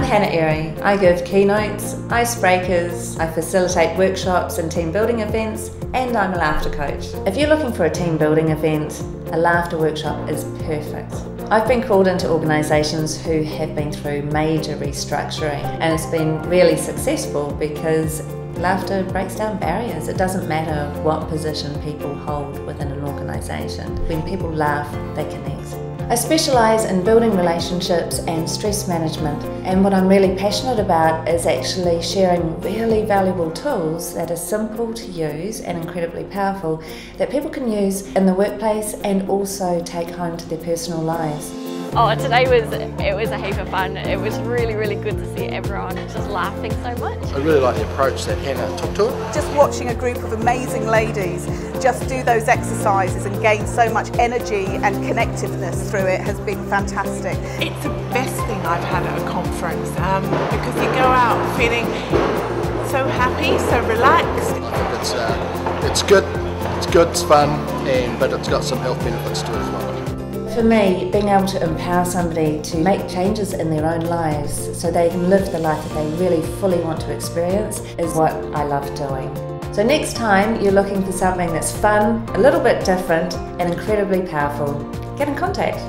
I'm Hannah Airy. I give keynotes, icebreakers, I facilitate workshops and team building events, and I'm a laughter coach. If you're looking for a team building event, a laughter workshop is perfect. I've been called into organisations who have been through major restructuring, and it's been really successful because laughter breaks down barriers. It doesn't matter what position people hold within an organisation. When people laugh, they connect. I specialise in building relationships and stress management, and what I'm really passionate about is actually sharing really valuable tools that are simple to use and incredibly powerful that people can use in the workplace and also take home to their personal lives. Oh, today was a heap of fun. It was really good to see everyone just laughing so much. I really like the approach that Hannah took to it. Just watching a group of amazing ladies just do those exercises and gain so much energy and connectiveness through it has been fantastic. It's the best thing I've had at a conference because you go out feeling so happy, so relaxed. I think it's good, it's fun, but it's got some health benefits to it as well. For me, being able to empower somebody to make changes in their own lives so they can live the life that they really fully want to experience is what I love doing. So next time you're looking for something that's fun, a little bit different and incredibly powerful, get in contact.